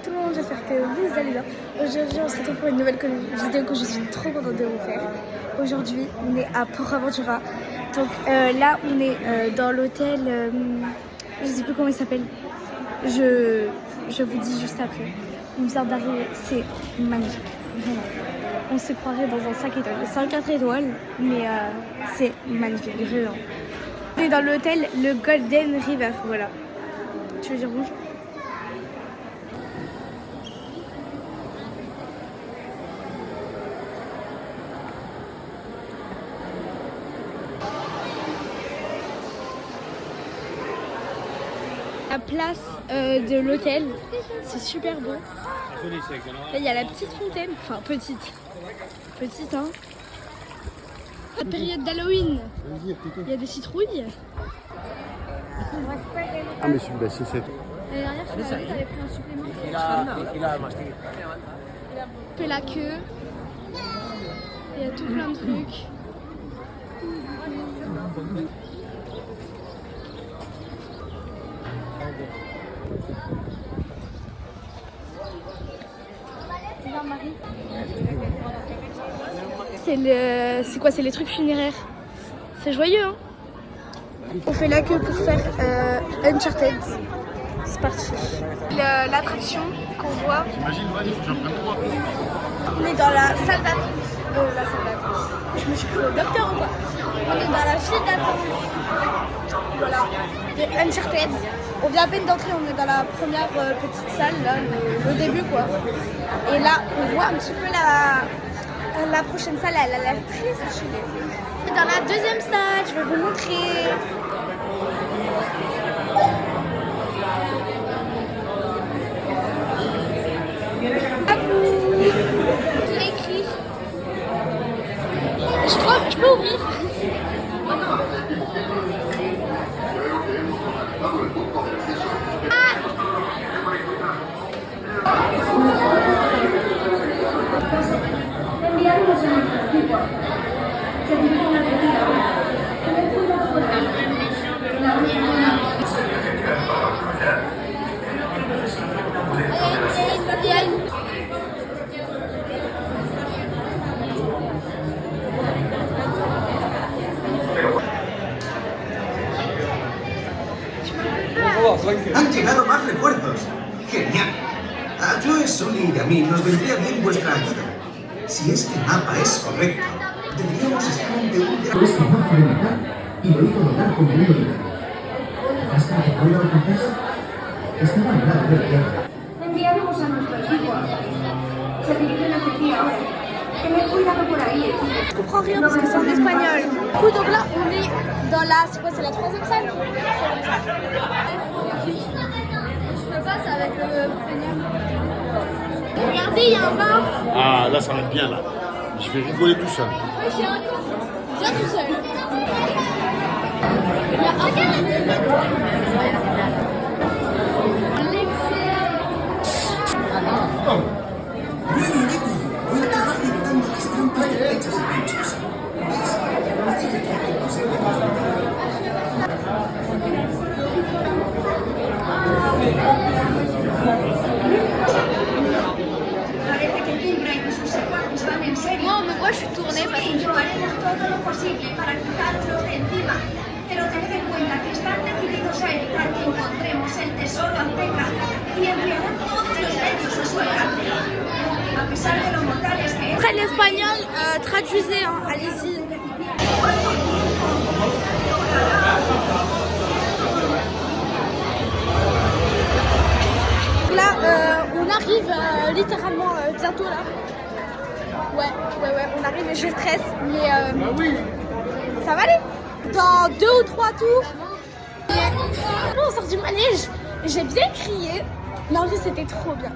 tout le monde, j'espère que vous allez bien. Aujourd'hui on se retrouve pour une nouvelle vidéo que je suis trop contente de vous faire. Aujourd'hui on est à Port Aventura. Donc là on est dans l'hôtel, je sais plus comment il s'appelle. Je vous dis juste après. On vient d'arriver, c'est magnifique, vraiment. On se croirait dans un 5 étoiles. C'est un 4 étoiles, mais c'est magnifique, vraiment. On est dans l'hôtel le Golden River, voilà. Tu veux dire bonjour? La place de l'hôtel, c'est super beau. Là, il y a la petite fontaine, enfin petite, hein. La période d'Halloween, il y a des citrouilles. Ah mais celui-là c'est cette. L'année dernière, je suis allée, t'avais pris un supplément. On fait la queue. Il y a tout plein de trucs. C'est quoi? C'est les trucs funéraires. C'est joyeux, hein? On fait la queue pour faire Uncharted. C'est parti. L'attraction qu'on voit. J'imagine, il faut que j'en prenne 3. On est dans la salle d'attente. Je me suis pris au docteur ou quoi? On est dans la file d'attente. Voilà. De Uncharted. On vient à peine d'entrer, on est dans la première petite salle, là, le début quoi. Et là, on voit un petit peu la prochaine salle, elle a l'air très stylée. Dans la deuxième salle, je vais vous montrer. À vous. Il est écrit. Je peux ouvrir. Han llegado más refuerzos. ¡Genial! A Chloe, Sully y a mí nos vendría bien vuestra ayuda. Si este mapa es correcto, deberíamos estar ante un gran... Este mapa de metal y lo hizo notar como un origen. ¿Hasta que pueda alcanzarse? Estaba al lado de la tierra. Enviaremos a nuestro equipo. Se dirigen hacia ti ahora. Tened cuidado por ahí, equipo. Je comprends rien parce que c'est en espagnol. Du coup, donc là, on est dans la... C'est quoi? C'est la troisième salle? Je peux pas, c'est avec le premium. Regardez, il y a un bar. Ah là ça va être bien là. Je vais rigoler tout seul. Oui, j'ai un corps. Viens tout seul. Parece que Kimbra y sus secuaces van en serio. Non, mais moi, je suis tournée parce que... Sí, haremos todo lo posible para quitarlos de encima. Pero tened en cuenta que están decididos a evitar que encontremos el tesoro azteca y emplearán todos los medios a su alcance. A pesar de lo mortales que es... Après l'espagnol, traduisez, hein, allez-y. Là, on arrive littéralement bientôt là. Ouais, on arrive et je stresse, mais ça va aller. Dans 2 ou 3 tours, on sort du manège. J'ai bien crié, mais en vrai c'était trop bien.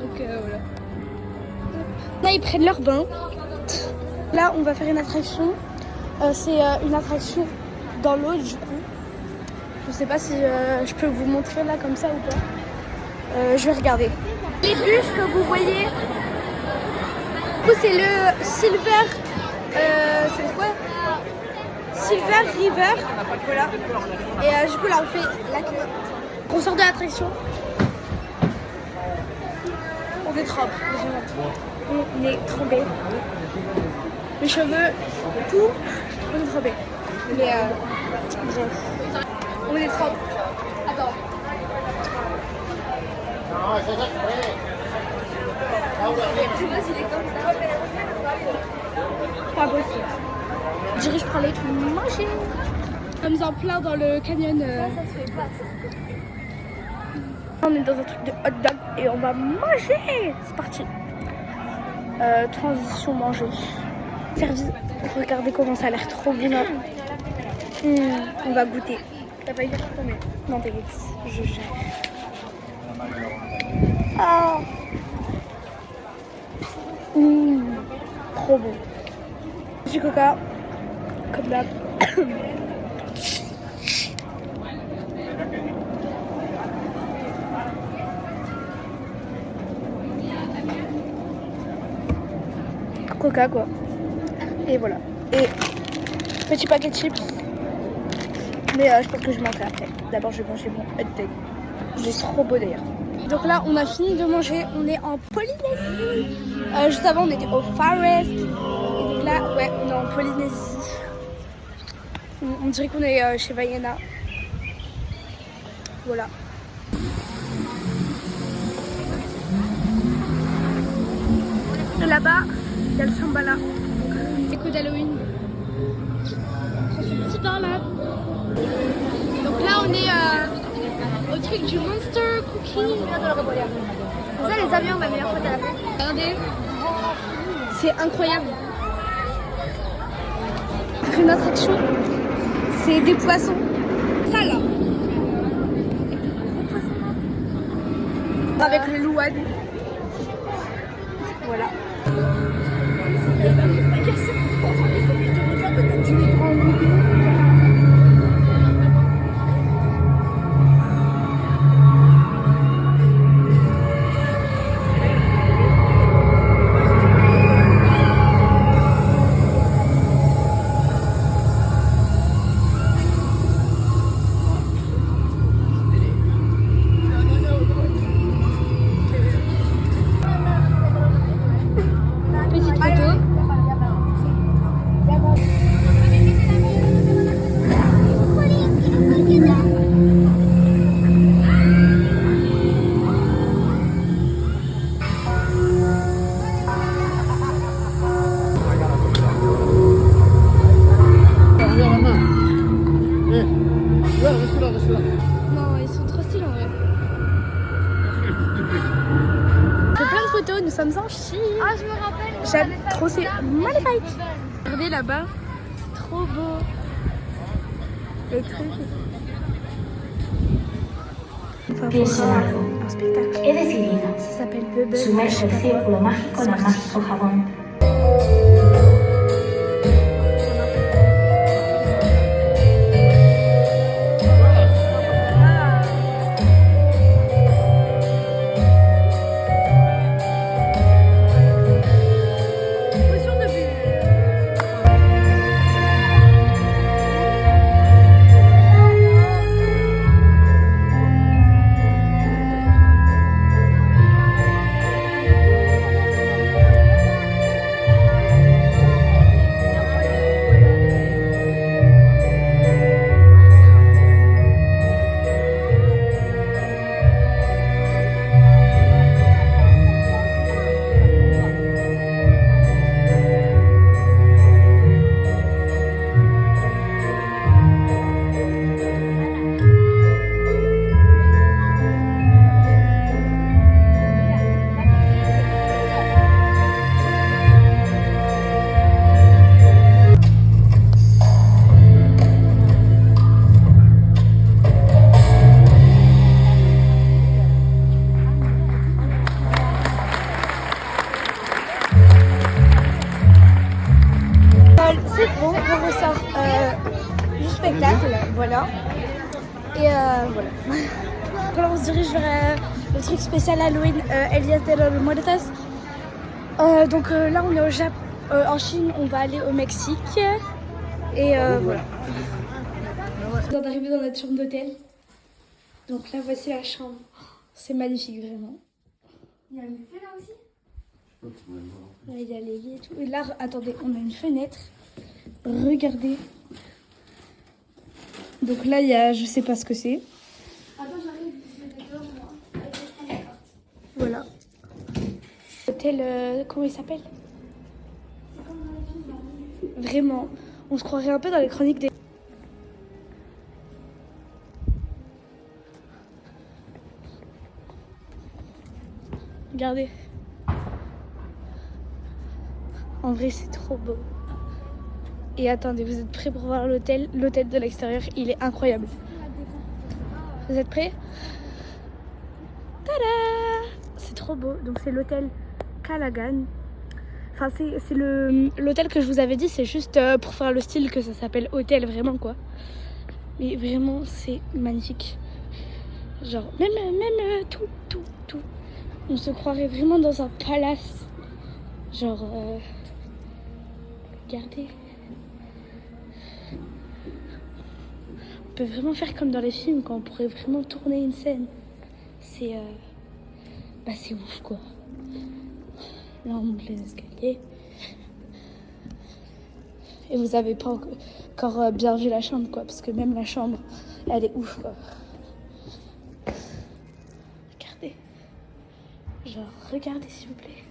Donc voilà. Là ils prennent leur bain. Là on va faire une attraction. C'est une attraction dans l'eau du coup. Je sais pas si je peux vous montrer là comme ça ou pas. Je vais regarder. Les bûches que vous voyez, du coup c'est le Silver, c'est quoi? Silver River, voilà. Et du coup là on fait la queue. On sort de l'attraction. On est trempé. On est trempé. Les cheveux, tout, on est trempé. Mais bref. On est trempé. Attends. Pas possible. Je dirais que je prends les trucs manger. Comme en plein dans le canyon. Ça se fait pas. On est dans un truc de hot dog et on va manger. C'est parti. Transition manger. Servi. Regardez comment ça a l'air trop bon. On va goûter. T'as pas eu l'air combien? Non, t'inquiète. Je gère. Ah. Trop bon. Du coca. Comme d'hab. Coca quoi. Et voilà. Et petit paquet de chips. Mais je pense que je mangerai après. D'abord je vais manger mon hot dog. Il est trop beau d'ailleurs. Donc là on a fini de manger. On est en Polynésie. Juste avant on était au Forest. Et donc là ouais on est en Polynésie. On dirait qu'on est chez Vaiana. Voilà. Et là-bas il y a le Shambhala. Écho d'Halloween. C'est petit par là. Donc là on est au truc du Monster Cookie. Ça les avions, ma meilleure pote à la fin. Regardez. C'est incroyable. Une attraction. C'est des poissons. Ça là. Avec le louane. Voilà. Non, ils sont trop stylés en vrai. J'ai plein de photos, nous sommes en Chine. Ah, je me rappelle. J'aime trop, c'est magnifique. Regardez là-bas, c'est trop beau. Le truc. Piénsalo. Un spectacle. He decidido Ça s'appelle Bubble. sumerge el círculo mágico en el mágico jabón. Bon, on ressort du spectacle, voilà. Et voilà. Alors on se dirige vers le truc spécial Halloween, Elias de los Muertos. Donc là on est au Japon, en Chine, on va aller au Mexique. Et voilà. On vient d'arriver dans notre chambre d'hôtel. Donc là, voici la chambre. C'est magnifique, vraiment. Il y a un buffet là aussi? Là, il y a les lits et tout. Et là, attendez, on a une fenêtre. Regardez. Donc là, il y a, je sais pas ce que c'est. Attends, j'arrive, je vais dehors moi. Avec je prends ma carte. Voilà. Hôtel, comment il s'appelle? C'est comme dans les films, là. Vraiment, on se croirait un peu dans les chroniques des... Regardez. En vrai, c'est trop beau. Et attendez, vous êtes prêts pour voir l'hôtel? L'hôtel de l'extérieur, il est incroyable. Vous êtes prêts? Tada! C'est trop beau. Donc c'est l'hôtel Callaghan. Enfin, c'est l'hôtel que je vous avais dit, c'est juste pour faire le style que ça s'appelle hôtel, vraiment quoi. Mais vraiment, c'est magnifique. Genre, même tout. On se croirait vraiment dans un palace. Genre, regardez. On peut vraiment faire comme dans les films, quand on pourrait vraiment tourner une scène. C'est c'est ouf quoi. Là on monte les escaliers. Et vous avez pas encore bien vu la chambre quoi, parce que même la chambre, elle est ouf quoi. Regardez. Genre, regardez s'il vous plaît.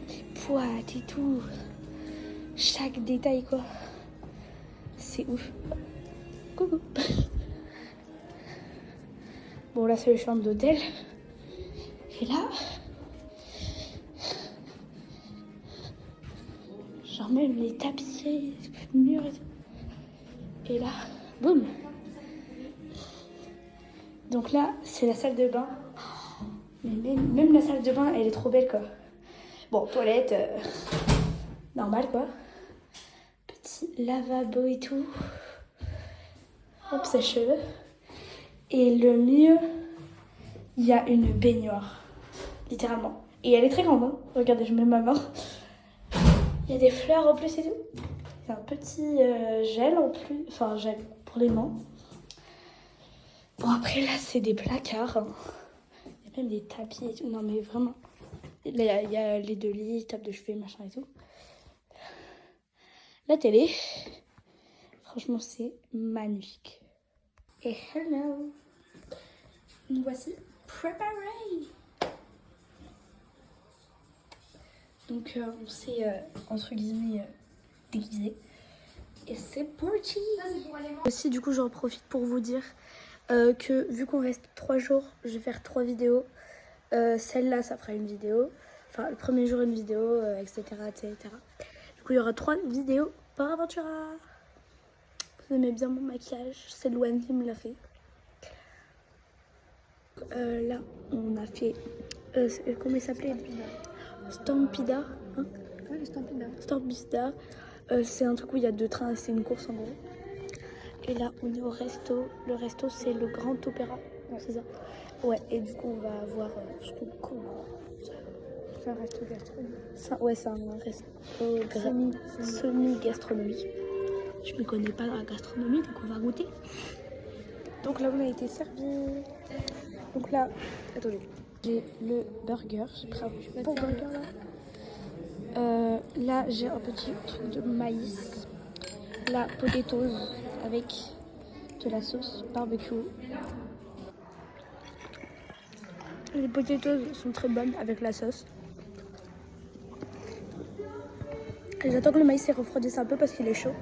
Les poids et tout. Chaque détail quoi. C'est ouf. Coucou. Bon là c'est les chambres d'hôtel. Et là, genre même les tapisseries, les murs et tout. Et là, boum. Donc là, c'est la salle de bain. Mais même la salle de bain, elle est trop belle quoi. Bon, toilette, normal quoi. Petit lavabo et tout. Hop, sèche-cheveux. Et le milieu, il y a une baignoire. Littéralement. Et elle est très grande, hein. Regardez, je mets ma main. Il y a des fleurs en plus et tout. Il y a un petit gel en plus. Enfin, gel pour les mains. Bon, après, là, c'est des placards. Hein. Il y a même des tapis et tout. Non, mais vraiment. Là, il y a les 2 lits, table de chevet, machin et tout. La télé. Franchement, c'est magnifique. Et hello. Nous voici préparés. Donc on s'est entre guillemets déguisé. Et c'est parti. Aussi du coup j'en profite pour vous dire que vu qu'on reste 3 jours, je vais faire 3 vidéos. Celle-là ça fera une vidéo. Enfin le premier jour une vidéo, etc. Du coup il y aura 3 vidéos par Aventura. Vous aimez bien mon maquillage, c'est Louane qui me l'a fait. Là on a fait comment il s'appelait? Stampida, hein? Ouais, le Stampida. Stampida. C'est un truc où il y a 2 trains, c'est une course en gros. Et là, on est au resto. Le resto, c'est le Grand Opéra. Ouais. C'est ça. Ouais, et du coup, on va avoir. C'est un resto gastronomique. Ouais, c'est un resto semi-gastronomique. Je ne connais pas dans la gastronomie, donc on va goûter. Donc là, on a été servi. Donc là, attendez. J'ai le burger, j'ai pris un beau burger là. Là j'ai un petit truc de maïs. La potatoes avec de la sauce barbecue. Les potatoes sont très bonnes avec la sauce. Et j'attends que le maïs se refroidisse un peu parce qu'il est chaud.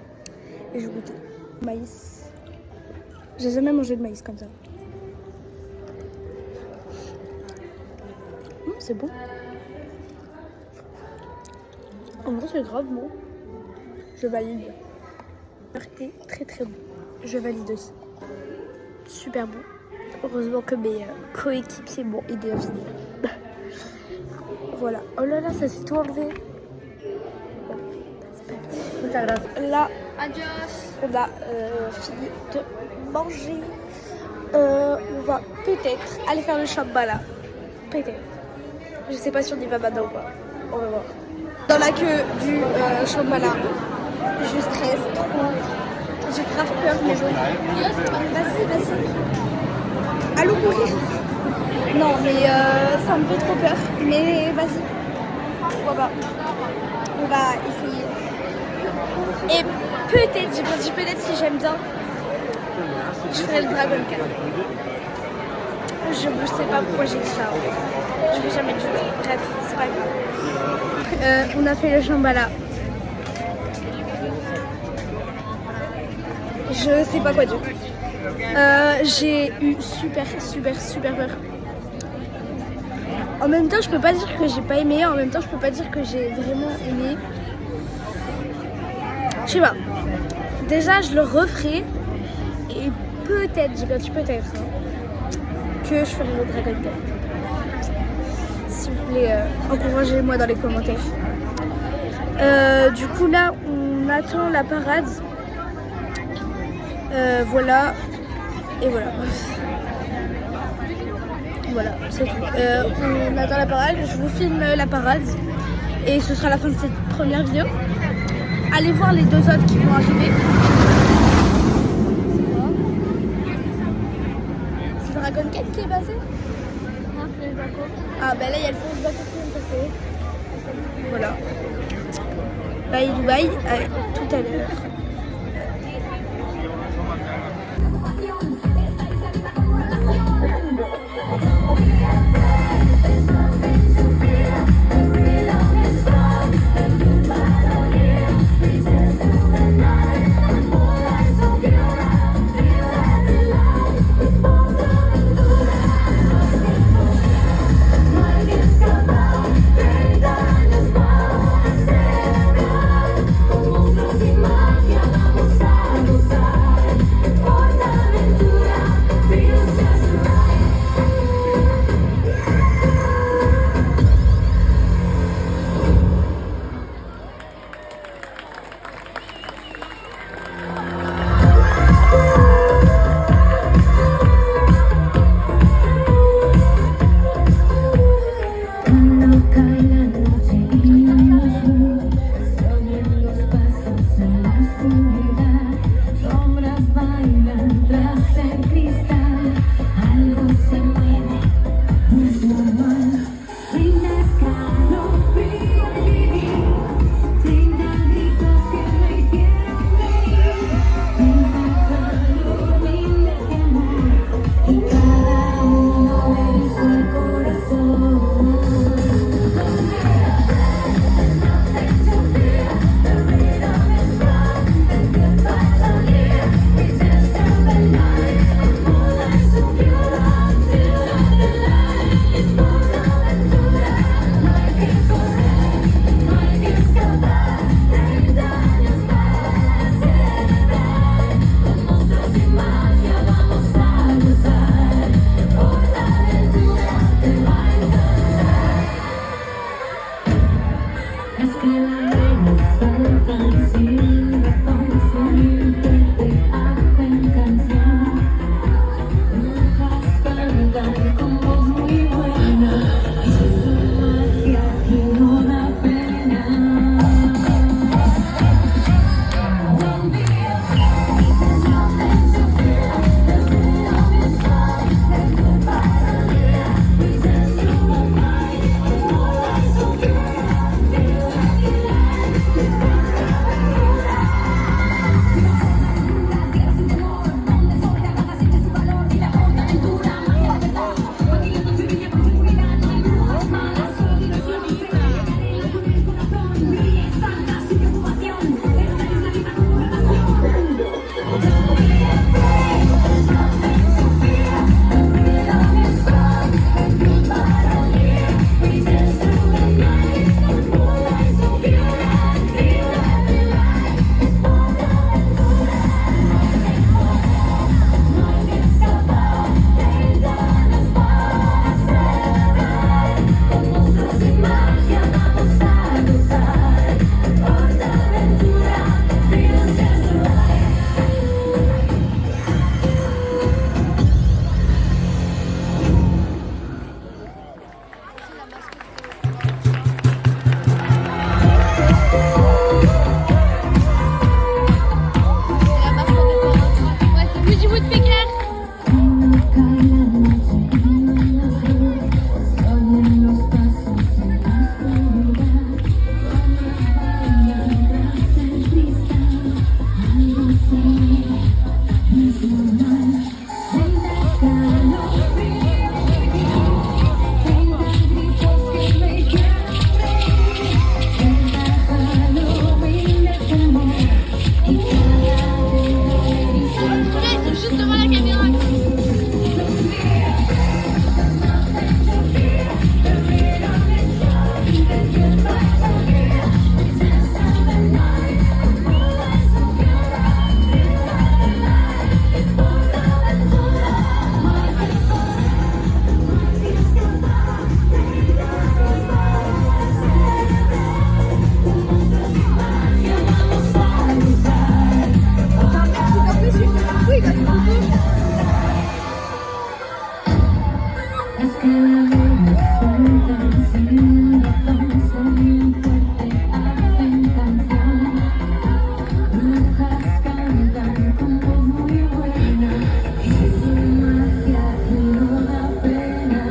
Et je goûte. Maïs. J'ai jamais mangé de maïs comme ça. C'est bon. En vrai, c'est grave bon. Je valide. C'est très très bon. Je valide aussi. Super bon. Heureusement que mes coéquipiers m'ont aidé à finir. Voilà. Oh là là, ça s'est tout enlevé. Là, on a fini de manger. On va peut-être aller faire le shambhala. Peut-être. Je sais pas si on y va maintenant ou pas. On va voir. Dans la queue du shambhala, je stresse trop. J'ai grave peur, mais bon. Vas-y. Allô, mourir? Non, mais ça me fait trop peur. Mais vas-y. Pourquoi pas? On va essayer. Et peut-être, j'ai pas dit peut-être si j'aime bien, je ferai le Dragon Khan. Je sais pas pourquoi j'ai dit ça en fait. Je vais jamais le jouer. Bref, c'est pas grave. On a fait le Shambhala. Je sais pas quoi dire. J'ai eu super peur. En même temps, je peux pas dire que j'ai pas aimé. En même temps, je peux pas dire que j'ai vraiment aimé. Je sais pas. Déjà, je le referai. Et peut-être, j'ai bien dit peut-être, hein, que je ferai le Dragon Khan. S'il vous plaît, encouragez-moi dans les commentaires. Du coup, là, on attend la parade. Voilà. Et voilà. Voilà, c'est tout. On attend la parade. Je vous filme la parade. Et ce sera la fin de cette première vidéo. Allez voir les deux autres qui vont arriver. C'est Dragon Khan qui est passé? Ah bah là il y a le French Bateau qui est passé. Voilà. Bye Dubaï, à tout à l'heure. Es que la vida suelta sin razón, muy fuerte, hacen canción. Brujas cantan con voz muy buena y su magia que no da pena.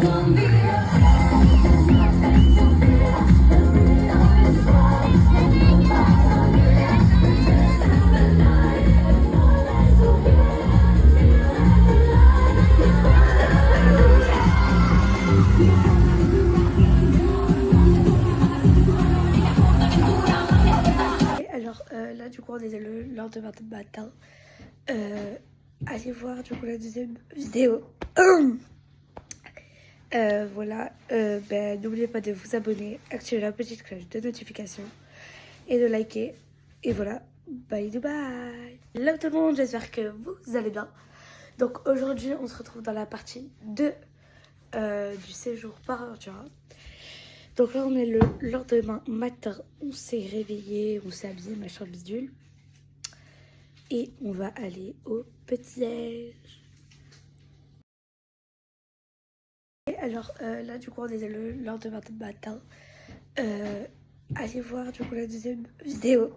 Un día Alors là du coup on est le lendemain de matin. Allez voir du coup la deuxième vidéo. Voilà, n'oubliez pas de vous abonner, activer la petite cloche de notification et de liker. Et voilà, bye bye. Hello tout le monde, j'espère que vous allez bien. Donc aujourd'hui on se retrouve dans la partie 2 du séjour par Aventura. Donc là on est le lendemain matin, on s'est réveillé, on s'est habillé, machin bidule. Et on va aller au petit-déj. Alors là du coup on est le lendemain de matin. Allez voir du coup la deuxième vidéo.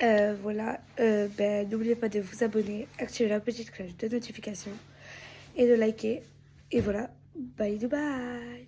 Voilà, n'oubliez pas de vous abonner, activer la petite cloche de notification et de liker. Et voilà, bye bye.